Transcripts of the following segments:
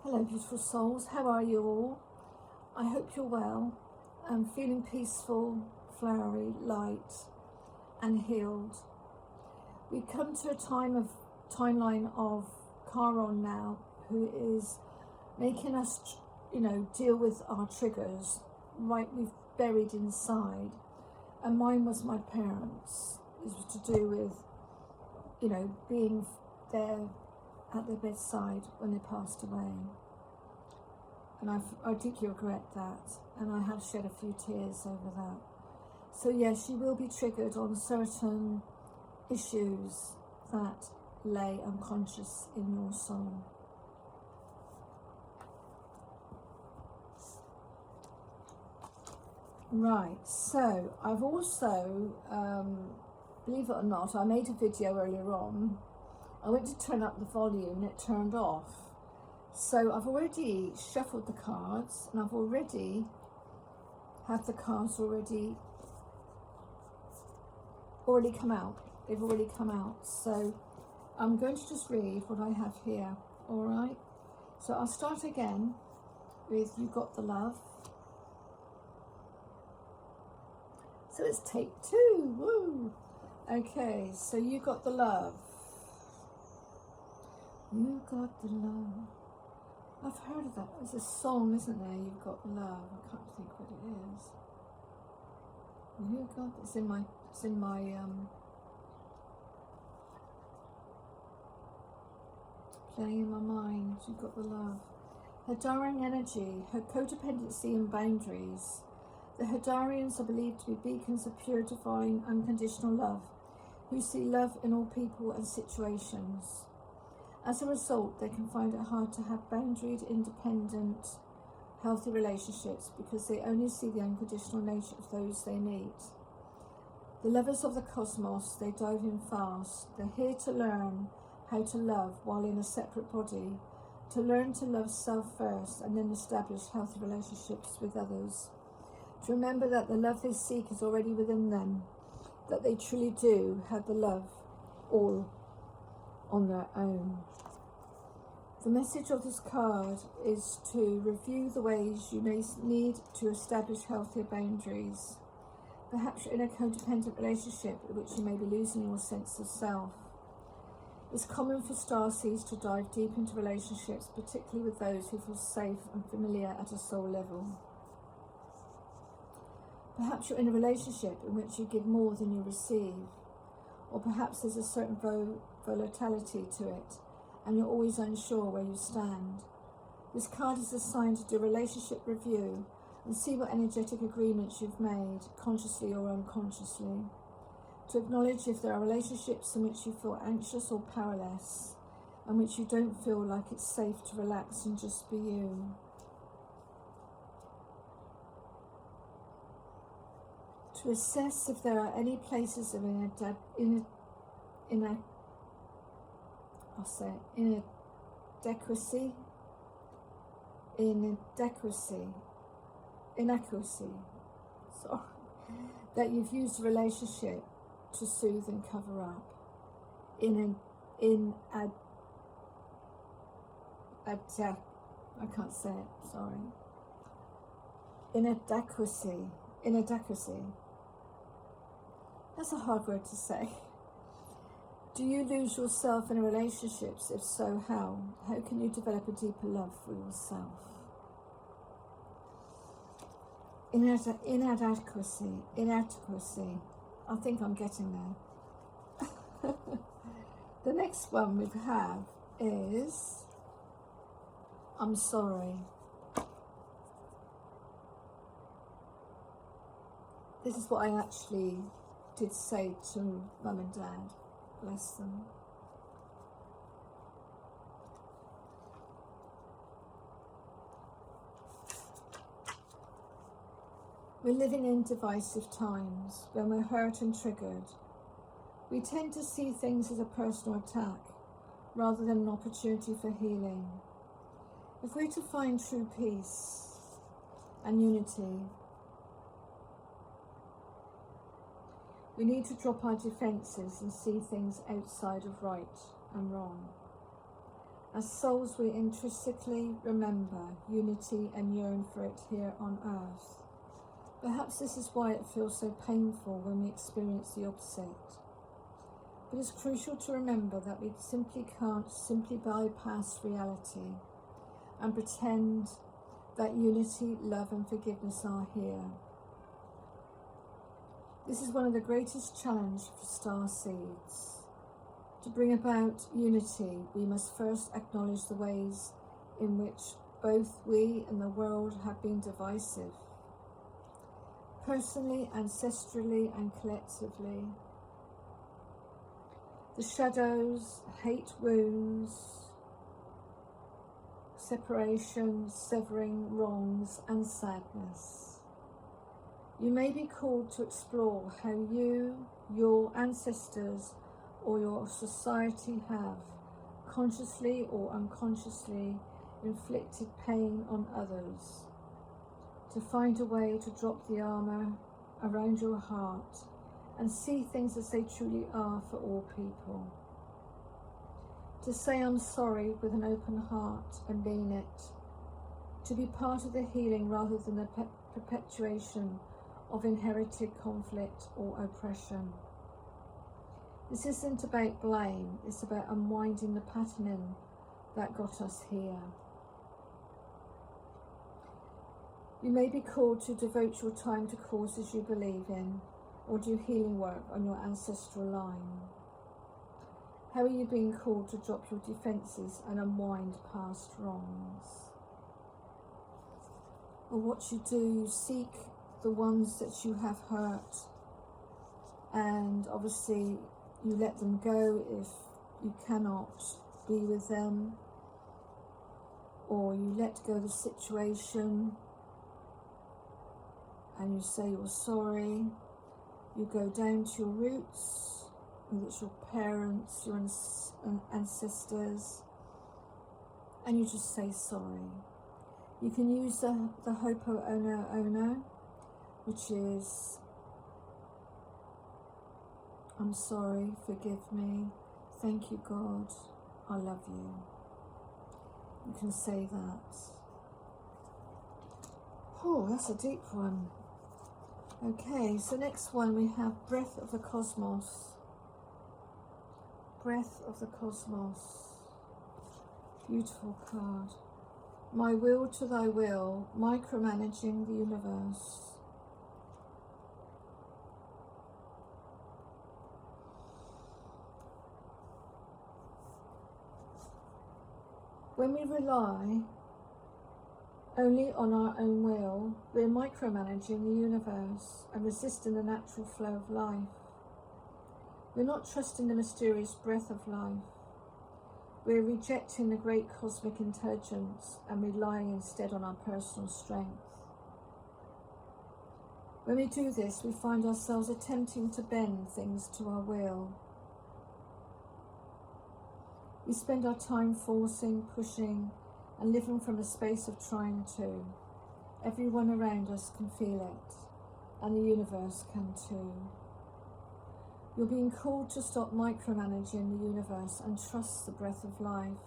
Hello beautiful souls, how are you all? I hope you're well and feeling peaceful, flowery, light and healed. We come to a timeline of Chiron now, who is making us, deal with our triggers we've buried inside. And mine was my parents. It was to do with, being there at their bedside when they passed away. And I deeply regret that, and I have shed a few tears over that. So yes, you will be triggered on certain issues that lay unconscious in your soul. Right, so I've also, believe it or not, I made a video earlier on. I went to turn up the volume and it turned off. So I've already shuffled the cards and I've already had the cards already come out. They've already come out. So I'm going to just read what I have here. All right. So I'll start again with You Got the Love. So it's take 2. Woo. Okay. So You Got the Love. You got the love. I've heard of that. There's a song, isn't there? You've Got the Love. I can't think what it is. You got. It's in my playing in my mind. You got the love. Hadarian energy, her codependency and boundaries. The Hadarians are believed to be beacons of pure, divine, unconditional love, who see love in all people and situations. As a result, they can find it hard to have boundaried, independent, healthy relationships because they only see the unconditional nature of those they meet. The lovers of the cosmos, they dive in fast. They're here to learn how to love while in a separate body, to learn to love self first and then establish healthy relationships with others. To remember that the love they seek is already within them, that they truly do have the love all on their own. The message of this card is to review the ways you may need to establish healthier boundaries. Perhaps you're in a codependent relationship in which you may be losing your sense of self. It's common for starseeds to dive deep into relationships, particularly with those who feel safe and familiar at a soul level. Perhaps you're in a relationship in which you give more than you receive, or perhaps there's a certain volatility to it, and you're always unsure where you stand. This card is assigned to do a relationship review and see what energetic agreements you've made, consciously or unconsciously. To acknowledge if there are relationships in which you feel anxious or powerless, and which you don't feel like it's safe to relax and just be you. To assess if there are any places of inadequacy, that you've used a relationship to soothe and cover up. I can't say it, sorry. Inadequacy. That's a hard word to say. Do you lose yourself in relationships? If so, how? How can you develop a deeper love for yourself? Inadequacy. I think I'm getting there. The next one we have is I'm sorry. This is what I actually did say to Mum and Dad. Bless them. We're living in divisive times when we're hurt and triggered. We tend to see things as a personal attack rather than an opportunity for healing. If we're to find true peace and unity, we need to drop our defences and see things outside of right and wrong. As souls, we intrinsically remember unity and yearn for it here on earth. Perhaps this is why it feels so painful when we experience the opposite. But it's crucial to remember that we simply can't bypass reality and pretend that unity, love and forgiveness are here. This is one of the greatest challenges for star seeds. To bring about unity, we must first acknowledge the ways in which both we and the world have been divisive, personally, ancestrally and collectively. The shadows, hate wounds, separation, severing wrongs and sadness. You may be called to explore how you, your ancestors or your society have, consciously or unconsciously, inflicted pain on others. To find a way to drop the armour around your heart and see things as they truly are for all people. To say I'm sorry with an open heart and mean it. To be part of the healing rather than the perpetuation of inherited conflict or oppression. This isn't about blame, it's about unwinding the patterning that got us here. You may be called to devote your time to causes you believe in, or do healing work on your ancestral line. How are you being called to drop your defences and unwind past wrongs? Or what you do, seek the ones that you have hurt, and obviously you let them go if you cannot be with them, or you let go of the situation and you say you're sorry. You go down to your roots, whether it's your parents, your ancestors, and you just say sorry. You can use the Ho'oponopono, which is I'm sorry, forgive me, thank you God, I love you. You can say that. Oh, that's a deep one. Okay, so next one we have Breath of the Cosmos. Breath of the Cosmos. Beautiful card. My will to thy will, micromanaging the universe. When we rely only on our own will, we're micromanaging the universe and resisting the natural flow of life. We're not trusting the mysterious breath of life. We're rejecting the great cosmic intelligence and relying instead on our personal strength. When we do this, we find ourselves attempting to bend things to our will. We spend our time forcing, pushing, and living from a space of trying to. Everyone around us can feel it, and the universe can too. You're being called to stop micromanaging the universe and trust the breath of life,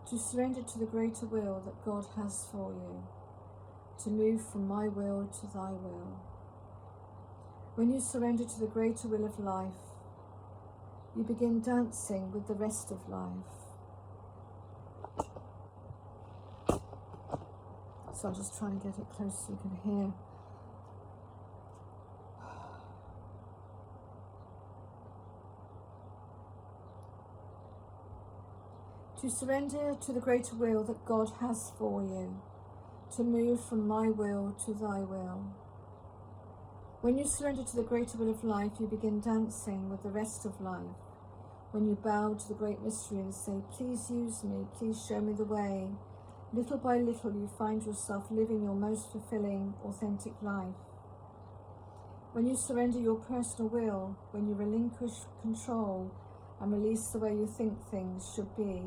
to surrender to the greater will that God has for you, to move from my will to thy will. When you surrender to the greater will of life, you begin dancing with the rest of life. So I'm just trying to get it close so you can hear. To surrender to the greater will that God has for you, to move from my will to thy will. When you surrender to the greater will of life, you begin dancing with the rest of life. When you bow to the great mystery and say, please use me, please show me the way, little by little you find yourself living your most fulfilling, authentic life. When you surrender your personal will, when you relinquish control and release the way you think things should be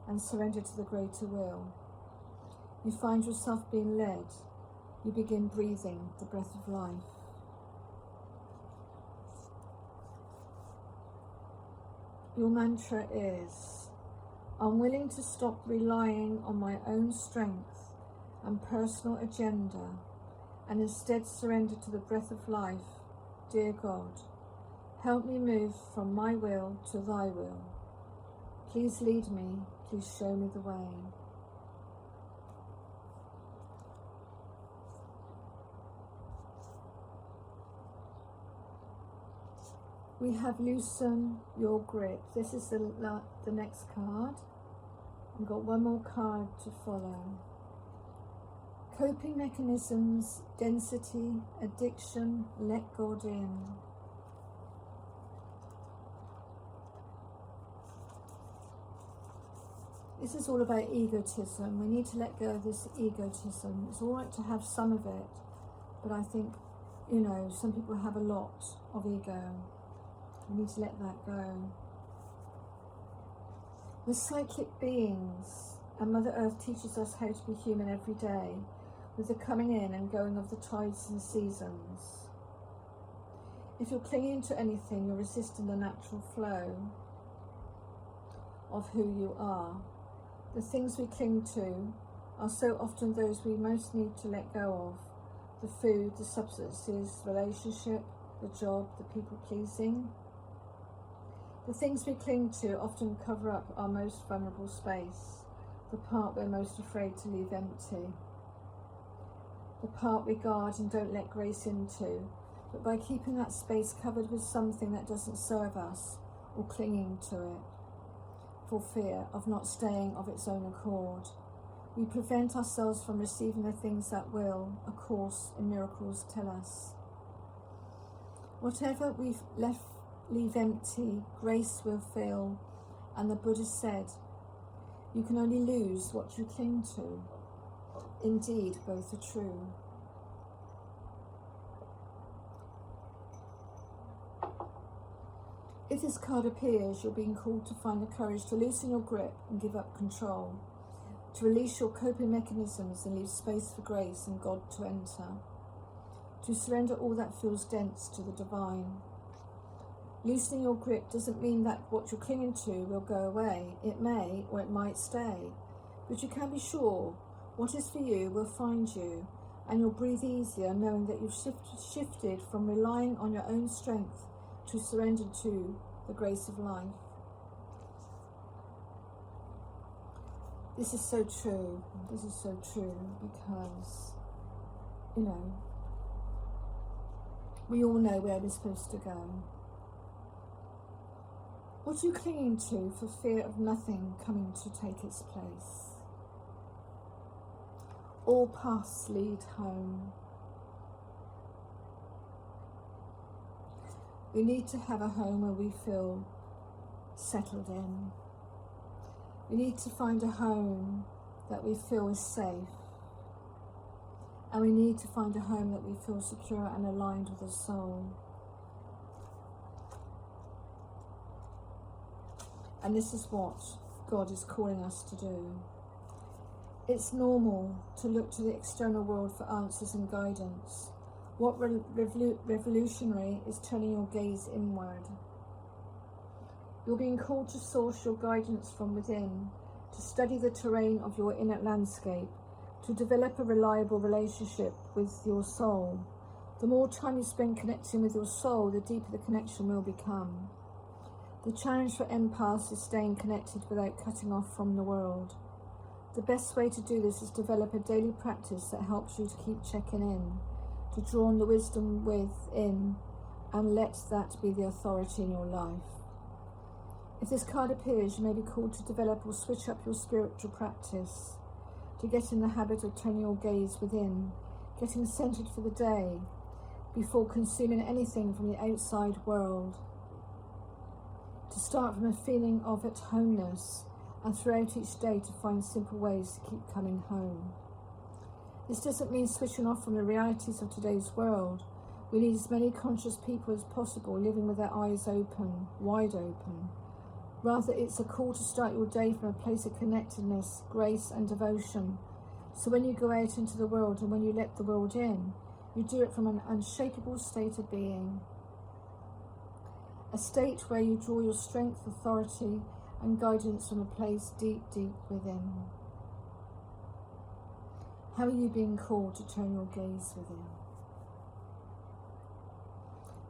and surrender to the greater will, you find yourself being led. You begin breathing the breath of life. Your mantra is, I'm willing to stop relying on my own strength and personal agenda and instead surrender to the breath of life. Dear God, help me move from my will to thy will. Please lead me, please show me the way. We have loosen your grip. This is the next card. We've got one more card to follow. Coping mechanisms, density, addiction, let God in. This is all about egotism. We need to let go of this egotism. It's all right to have some of it, but I think, some people have a lot of ego. We need to let that go. We're cyclic beings, and Mother Earth teaches us how to be human every day, with the coming in and going of the tides and seasons. If you're clinging to anything, you're resisting the natural flow of who you are. The things we cling to are so often those we most need to let go of. The food, the substances, the relationship, the job, the people pleasing. The things we cling to often cover up our most vulnerable space, the part we're most afraid to leave empty, the part we guard and don't let grace into, but by keeping that space covered with something that doesn't serve us or clinging to it, for fear of not staying of its own accord, we prevent ourselves from receiving the things that will, A Course in Miracles tell us. Whatever we've leave empty, grace will fill, and the Buddha said, you can only lose what you cling to. Indeed, both are true. If this card appears, you're being called to find the courage to loosen your grip and give up control, to release your coping mechanisms and leave space for grace and God to enter, to surrender all that feels dense to the divine. Loosening your grip doesn't mean that what you're clinging to will go away. It may, or it might stay, but you can be sure what is for you will find you, and you'll breathe easier knowing that you've shifted from relying on your own strength to surrender to the grace of life. This is so true. This is so true because, we all know where we're supposed to go. What are you clinging to for fear of nothing coming to take its place? All paths lead home. We need to have a home where we feel settled in. We need to find a home that we feel is safe. And we need to find a home that we feel secure and aligned with the soul. And this is what God is calling us to do. It's normal to look to the external world for answers and guidance. What revolutionary is turning your gaze inward. You're being called to source your guidance from within, to study the terrain of your inner landscape, to develop a reliable relationship with your soul. The more time you spend connecting with your soul, the deeper the connection will become. The challenge for empaths is staying connected without cutting off from the world. The best way to do this is develop a daily practice that helps you to keep checking in, to draw on the wisdom within, and let that be the authority in your life. If this card appears, you may be called to develop or switch up your spiritual practice, to get in the habit of turning your gaze within, getting centered for the day, before consuming anything from the outside world. To start from a feeling of at homeness, and throughout each day to find simple ways to keep coming home. This doesn't mean switching off from the realities of today's world. We need as many conscious people as possible living with their eyes open, wide open. Rather, it's a call to start your day from a place of connectedness, grace and devotion. So when you go out into the world and when you let the world in, you do it from an unshakable state of being. A state where you draw your strength, authority and guidance from a place deep, deep within. How are you being called to turn your gaze within?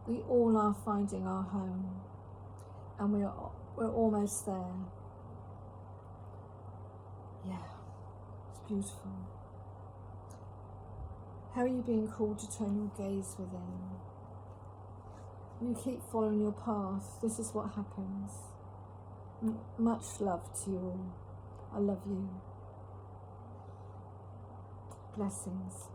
We all are finding our home, and we're almost there. Yeah, it's beautiful. How are you being called to turn your gaze within? You keep following your path. This is what happens. Much love to you all. I love you. Blessings.